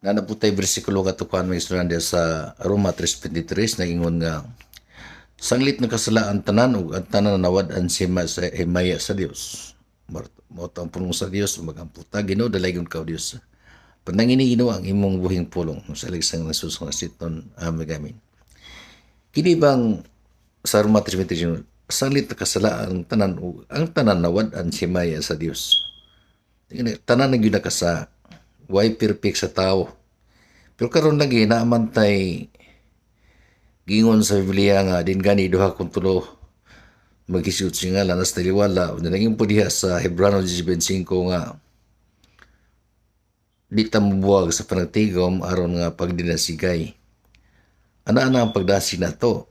Nanaputay bersikulo katukuhan may istoryan diya sa Roma 3:23 nagingon nga sanglit na kasalaan tanan ug ang tanan nawad-an sa himaya sa Dios. Mo ang pulong sa Dios magamputa Ginoo dalaygon ka Dios. Panangini Ginoo ang imong buhing pulong sa ligsang nasus nga siton amin. Kini bang sa Roma 3:23 sanglit na kasalaan tanan ug ang tanan nawad-an himaya sa Dios. Tanan na gyud sa way perfect sa tao. Pero karon lagi naaman tay gingon sa Biblia nga din gani duha kung tulo maghisud siya nga lanas taliwala o naging po diha sa Hebrano 10:25 nga di ta mabuwag sa panagtigom aron nga pagdinasigay. Ana ang pagdasi na to.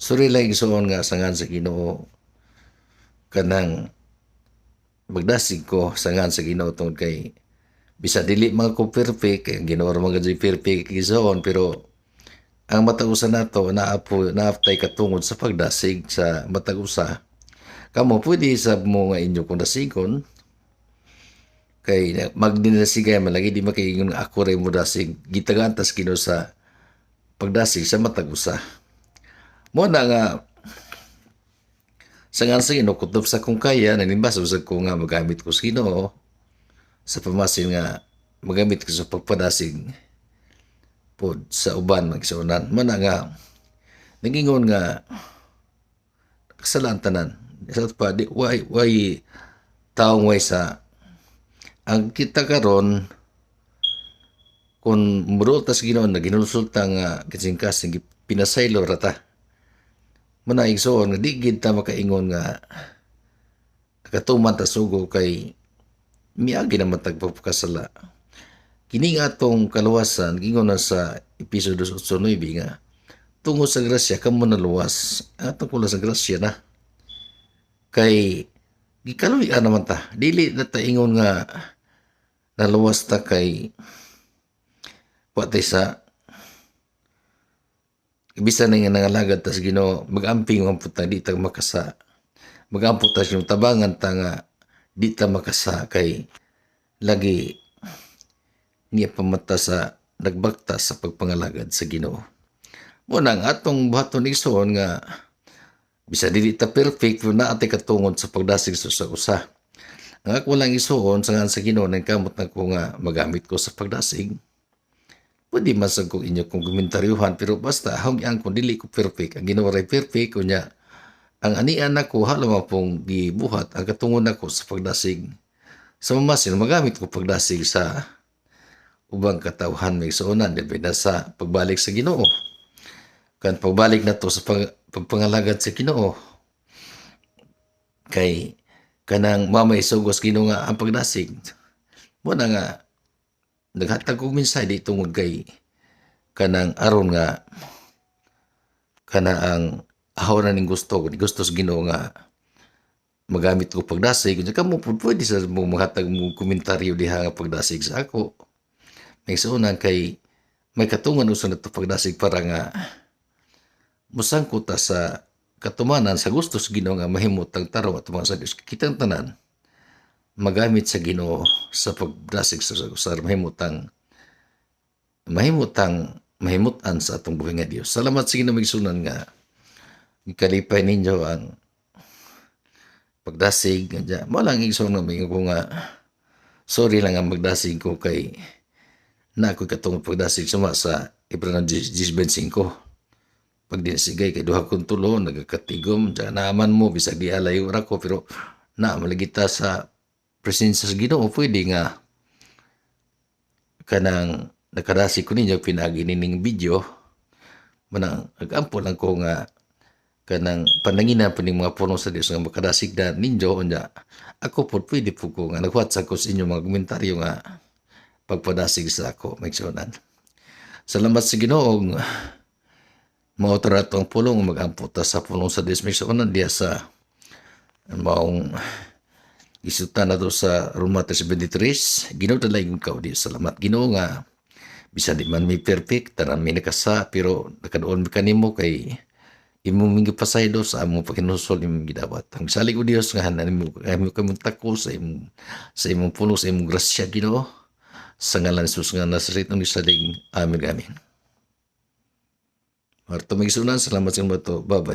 Suri lang isuon nga sangan sa Ginoo kanang magdasig ko sangan sa Ginoo tungod kay bisa dili mga ko perfect kay Ginoo ra mga perfect isuon pero ang matag-usa nato naaptay katungod sa pagdasig sa matag-usa. Kamo pwede sa mo nga inyo kung dasigon kay magdinasigay man lagi di makaingon ako ray mo dasig gitagaan tas Ginoo sa pagdasig sa matag-usa. Mo na nga sangan sa Ginoo kutob sa kung kaya nanimbaso sa ko nga magamit ko sa Ginoo sa pamasin nga magamit ko sa pagpadasig pod sa uban magsunan man nga nagingon nga kasalaan tanan sa pa di way taong way sa ang kita karon kung muro tas Ginoo na ginulsulta nga kasing pinasaylo rata man igsoon nga di gid ta makaingon nga nakatuman ta sugo kay miagi na matagpapakasala. Kini nga atong kaluwasan, gingon na sa episode 8:9 nga, tungod sa grasya, kamo naluwas. Atong kula sa grasya na. Kay, gikaluwi naman ta. Dili na ta ingon nga naluwas ta kay patay sa bisa na nga nangalagad tas Ginoo magamping ang puta di ta makasa. Magampot tas yung tabangan ta nga di ta makasa kay lagi niya pamata sa nagbakta sa pagpangalagad sa Ginoo. Muna ang atong buhaton igsoon nga bisa dili ta perfect pero naatay katungod sa pagdasig sa usa. Ang ako lang igsoon sa nga sa Ginoo nang kamot na ko nga magamit ko sa pagdasig. Pwede masag ko inyo kung komentaryuhan pero basta hawag ang kung dili ko perfect. Ang Ginoo ray perfect kunya ang anian nako halama pong gibuhat ang katungod nako sa pagdasig. Sa mamasin magamit ko pagdasig sa ubang katawhan may suunan depende sa pagbalik sa Ginoo. Kan pagbalik na to sa pagpangalagad sa Ginoo kay kanang mamay sugos Ginoo nga ang pagdasig. Mo na nga naghatag og minsay di tungod kay kanang aron nga kana ang ahaw na ning gusto sa Ginoo nga magamit ko pagdasig kung kamo pwede sa mo maghatag mo komentaryo diha nga pagdasig sa ako. May suunan kay may katungan usa nato pagdasig para nga musangkot ta sa katumanan sa gusto sa Ginoo nga mahimot ang tarong at mga sa Dios kitang tanan magamit sa Ginoo sa pagdasig sa mahimutan sa atong buhay nga Dios. Salamat sa Ginoo migsunan nga kalipay ninyo ang pagdasig nga mo lang igsoon nga may ko nga sorry lang ang magdasig ko kay na ako katong pagdasig suma sa Hebrano 10:25. Pag dinasigay kay duha kung tulo nagakatigom diyan naaman mo bisag di alayo ra ko pero na malagita sa presensya sa Ginoo pwede nga kanang nakadasig ko ninyo pinaginining video manang agampo lang ko nga kanang panangina pa ning mga puno sa Dios nga makadasig na ninyo unya ako po pwede po ko nga nag-WhatsApp ko sa inyo mga komentaryo nga pagpadasig sa ako maigsunan. Salamat sa Ginoo maotora atong pulong magampot sa pulong sa Dios maigsunan diya sa maong isutan na do sa Roma 3:23 Ginoo dalaygon ka Dios. Salamat Ginoo nga bisa di man may perfect tanan may nakasa pero nakaduol mi kanimo kay imong mingi pasaylo sa among paghinusol imong gidawat. Ang salig o Dios nga hanan mo kami tako sa imong puno sa imong grasya Ginoo. sa ngalan ni Jesus nga Nazaret ng isalig. Amen. Amen. Marto magisunan, salamat sa mga to. Bye-bye.